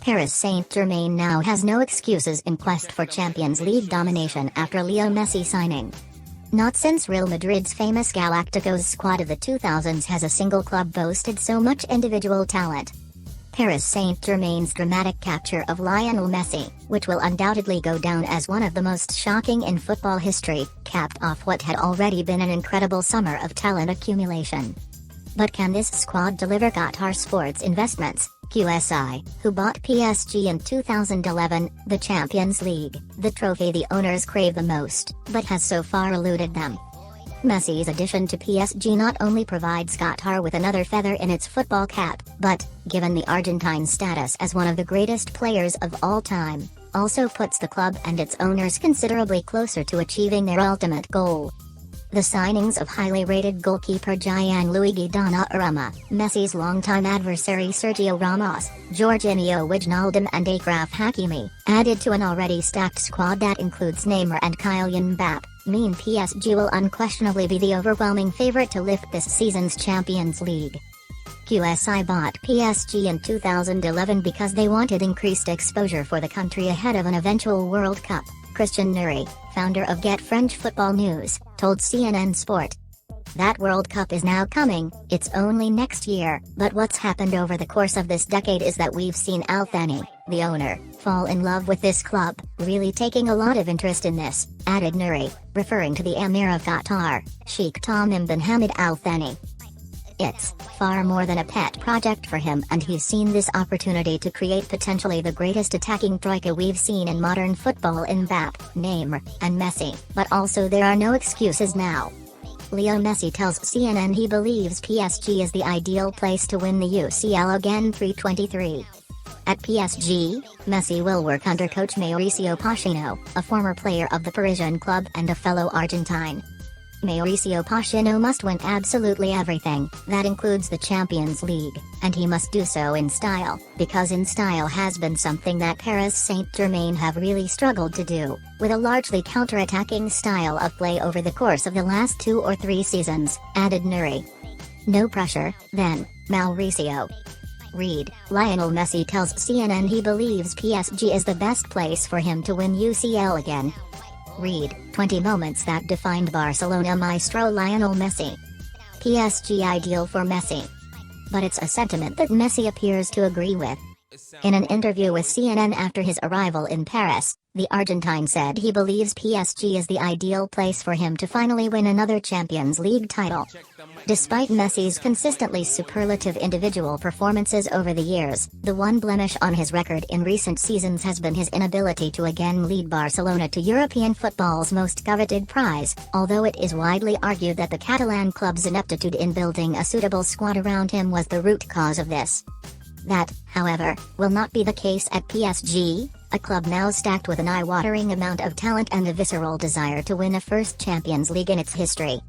Paris Saint-Germain now has no excuses in quest for Champions League domination after Leo Messi signing. Not since Real Madrid's famous Galacticos squad of the 2000s has a single club boasted so much individual talent. Paris Saint-Germain's dramatic capture of Lionel Messi, which will undoubtedly go down as one of the most shocking in football history, capped off what had already been an incredible summer of talent accumulation. But can this squad deliver? Qatar Sports Investments, QSI, who bought PSG in 2011, the Champions League, the trophy the owners crave the most, but has so far eluded them. Messi's addition to PSG not only provides Qatar with another feather in its football cap, but, given the Argentine's status as one of the greatest players of all time, also puts the club and its owners considerably closer to achieving their ultimate goal. The signings of highly rated goalkeeper Gianluigi Donnarumma, Messi's longtime adversary Sergio Ramos, Jorginho Wijnaldum and Achraf Hakimi, added to an already stacked squad that includes Neymar and Kylian Mbappe, mean PSG will unquestionably be the overwhelming favorite to lift this season's Champions League. QSI bought PSG in 2011 because they wanted increased exposure for the country ahead of an eventual World Cup, Christian Nuri, founder of Get French Football News, told CNN Sport. That World Cup is now coming, it's only next year, but what's happened over the course of this decade is that we've seen Al Thani, the owner, fall in love with this club, really taking a lot of interest in this, added Nuri, referring to the Emir of Qatar, Sheikh Tamim bin Hamad Al Thani. It's far more than a pet project for him, and he's seen this opportunity to create potentially the greatest attacking troika we've seen in modern football in Mbappe, Neymar, and Messi. But also there are no excuses now. Leo Messi tells CNN he believes PSG is the ideal place to win the UCL again. 323. At PSG, Messi will work under coach Mauricio Pochettino, a former player of the Parisian club and a fellow Argentine. Mauricio Pochettino must win absolutely everything, that includes the Champions League, and he must do so in style, because in style has been something that Paris Saint-Germain have really struggled to do, with a largely counter-attacking style of play over the course of the last 2 or 3 seasons, added Nuri. No pressure, then, Mauricio. Read, Lionel Messi tells CNN he believes PSG is the best place for him to win UCL again. Read, 20 moments that defined Barcelona maestro Lionel Messi. PSG ideal for Messi. But it's a sentiment that Messi appears to agree with. In an interview with CNN after his arrival in Paris, the Argentine said he believes PSG is the ideal place for him to finally win another Champions League title. Despite Messi's consistently superlative individual performances over the years, the one blemish on his record in recent seasons has been his inability to again lead Barcelona to European football's most coveted prize, although it is widely argued that the Catalan club's ineptitude in building a suitable squad around him was the root cause of this. That, however, will not be the case at PSG, a club now stacked with an eye-watering amount of talent and a visceral desire to win a first Champions League in its history.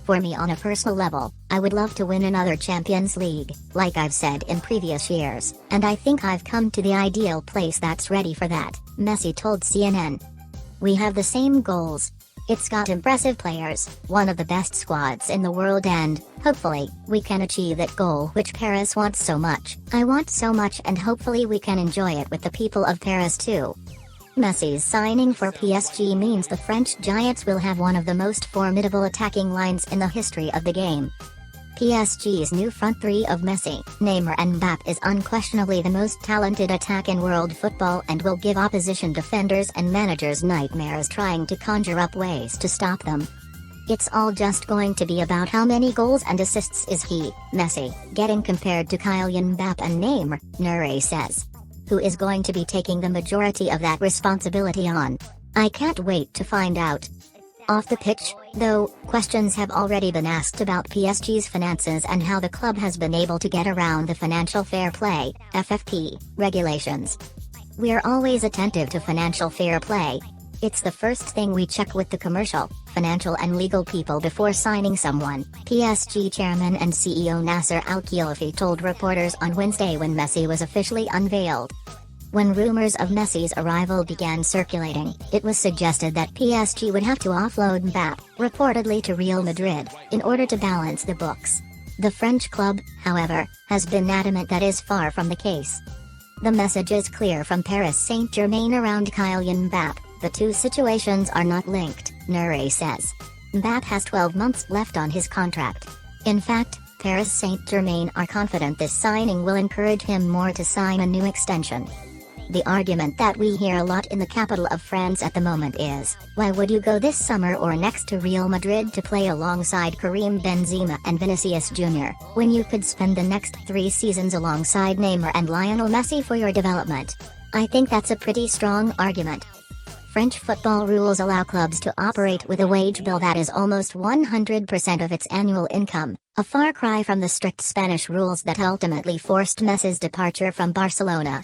For me on a personal level, I would love to win another Champions League, like I've said in previous years, and I think I've come to the ideal place that's ready for that, Messi told CNN. We have the same goals. It's got impressive players, one of the best squads in the world, and, hopefully, we can achieve that goal which Paris wants so much. I want so much, and hopefully we can enjoy it with the people of Paris too. Messi's signing for PSG means the French Giants will have one of the most formidable attacking lines in the history of the game. PSG's new front three of Messi, Neymar and Mbappe is unquestionably the most talented attack in world football and will give opposition defenders and managers nightmares trying to conjure up ways to stop them. It's all just going to be about how many goals and assists is he, Messi, getting compared to Kylian Mbappe and Neymar, Nuri says. Who is going to be taking the majority of that responsibility on? I can't wait to find out. Off the pitch, though, questions have already been asked about PSG's finances and how the club has been able to get around the financial fair play, FFP, regulations. We're always attentive to financial fair play. It's the first thing we check with the commercial, financial and legal people before signing someone, PSG chairman and CEO Nasser Al-Khelaifi told reporters on Wednesday when Messi was officially unveiled. When rumors of Messi's arrival began circulating, it was suggested that PSG would have to offload Mbappe, reportedly to Real Madrid, in order to balance the books. The French club, however, has been adamant that is far from the case. The message is clear from Paris Saint-Germain around Kylian Mbappé. The two situations are not linked, Nuri says. Mbappé has 12 months left on his contract. In fact, Paris Saint-Germain are confident this signing will encourage him more to sign a new extension. The argument that we hear a lot in the capital of France at the moment is, why would you go this summer or next to Real Madrid to play alongside Karim Benzema and Vinicius Jr., when you could spend the next 3 seasons alongside Neymar and Lionel Messi for your development? I think that's a pretty strong argument. French football rules allow clubs to operate with a wage bill that is almost 100% of its annual income, a far cry from the strict Spanish rules that ultimately forced Messi's departure from Barcelona.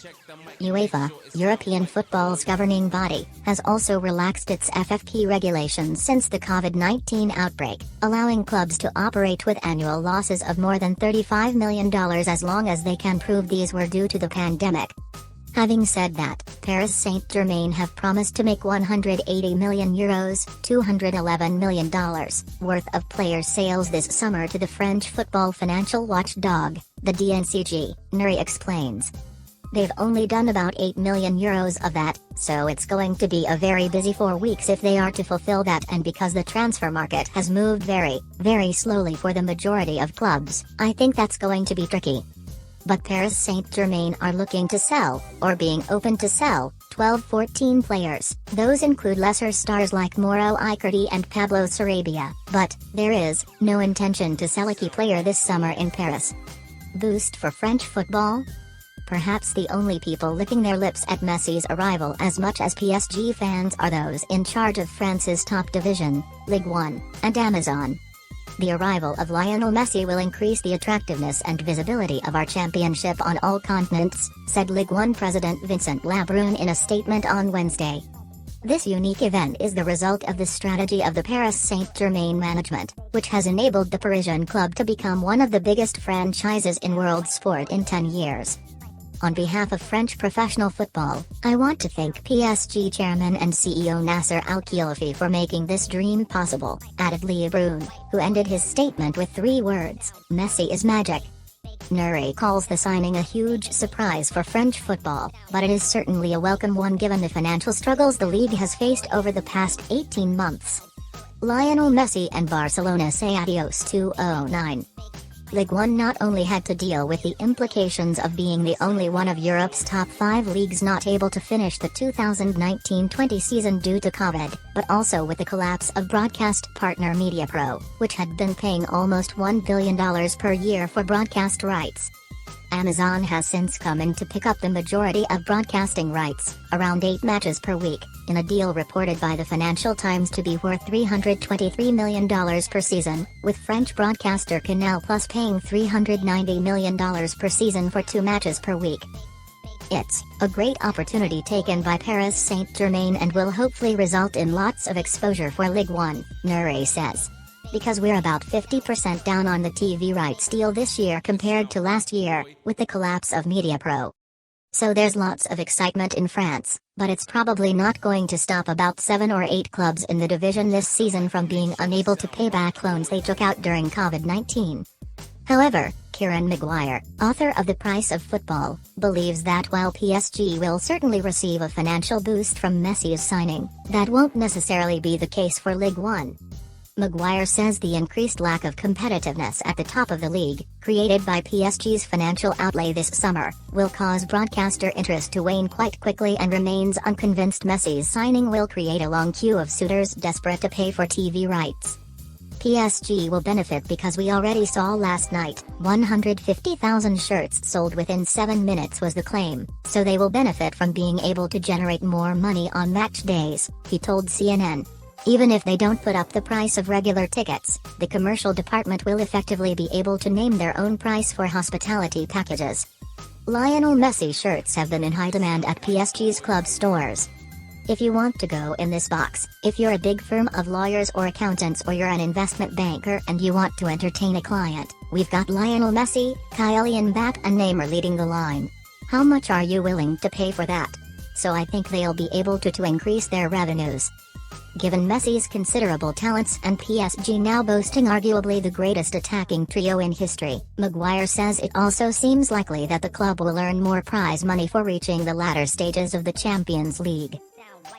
UEFA, European football's governing body, has also relaxed its FFP regulations since the COVID-19 outbreak, allowing clubs to operate with annual losses of more than $35 million as long as they can prove these were due to the pandemic. Having said that, Paris Saint-Germain have promised to make €180 million, $211 million, worth of player sales this summer to the French football financial watchdog, the DNCG, Nuri explains. They've only done about €8 million of that, so it's going to be a very busy 4 weeks if they are to fulfill that, and because the transfer market has moved very, very slowly for the majority of clubs, I think that's going to be tricky. But Paris Saint-Germain are looking to sell, or being open to sell, 12-14 players. Those include lesser stars like Mauro Icardi and Pablo Sarabia, but there is no intention to sell a key player this summer in Paris. Boost for French football? Perhaps the only people licking their lips at Messi's arrival as much as PSG fans are those in charge of France's top division, Ligue 1, and Amazon. The arrival of Lionel Messi will increase the attractiveness and visibility of our championship on all continents, said Ligue 1 president Vincent Labrune in a statement on Wednesday. This unique event is the result of the strategy of the Paris Saint-Germain management, which has enabled the Parisian club to become one of the biggest franchises in world sport in 10 years. On behalf of French professional football, I want to thank PSG chairman and CEO Nasser Al-Khelaifi for making this dream possible, added Labrune, who ended his statement with 3 words, Messi is magic. Nuri calls the signing a huge surprise for French football, but it is certainly a welcome one given the financial struggles the league has faced over the past 18 months. Lionel Messi and Barcelona say adios to 09. Ligue 1 not only had to deal with the implications of being the only one of Europe's top 5 leagues not able to finish the 2019-20 season due to COVID, but also with the collapse of broadcast partner MediaPro, which had been paying almost $1 billion per year for broadcast rights. Amazon has since come in to pick up the majority of broadcasting rights, around 8 matches per week, in a deal reported by the Financial Times to be worth $323 million per season, with French broadcaster Canal Plus paying $390 million per season for 2 matches per week. It's a great opportunity taken by Paris Saint-Germain and will hopefully result in lots of exposure for Ligue 1, Nuri says. Because we're about 50% down on the TV rights deal this year compared to last year, with the collapse of MediaPro. So there's lots of excitement in France, but it's probably not going to stop about 7 or 8 clubs in the division this season from being unable to pay back loans they took out during COVID-19. However, Kieran Maguire, author of The Price of Football, believes that while PSG will certainly receive a financial boost from Messi's signing, that won't necessarily be the case for Ligue 1. Maguire says the increased lack of competitiveness at the top of the league, created by PSG's financial outlay this summer, will cause broadcaster interest to wane quite quickly and remains unconvinced Messi's signing will create a long queue of suitors desperate to pay for TV rights. PSG will benefit because we already saw last night, 150,000 shirts sold within 7 minutes was the claim, so they will benefit from being able to generate more money on match days, he told CNN. Even if they don't put up the price of regular tickets, the commercial department will effectively be able to name their own price for hospitality packages. Lionel Messi shirts have been in high demand at PSG's club stores. If you want to go in this box, if you're a big firm of lawyers or accountants or you're an investment banker and you want to entertain a client, we've got Lionel Messi, Kylian Mbappé and Neymar leading the line. How much are you willing to pay for that? So I think they'll be able to increase their revenues. Given Messi's considerable talents and PSG now boasting arguably the greatest attacking trio in history, Maguire says it also seems likely that the club will earn more prize money for reaching the latter stages of the Champions League.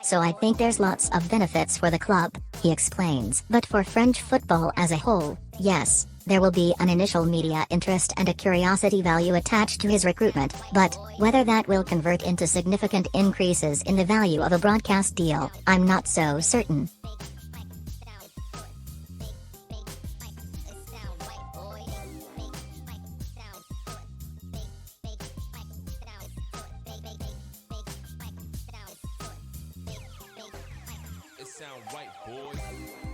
So I think there's lots of benefits for the club, he explains. But for French football as a whole, yes, there will be an initial media interest and a curiosity value attached to his recruitment, but whether that will convert into significant increases in the value of a broadcast deal, I'm not so certain. It sound right, boys.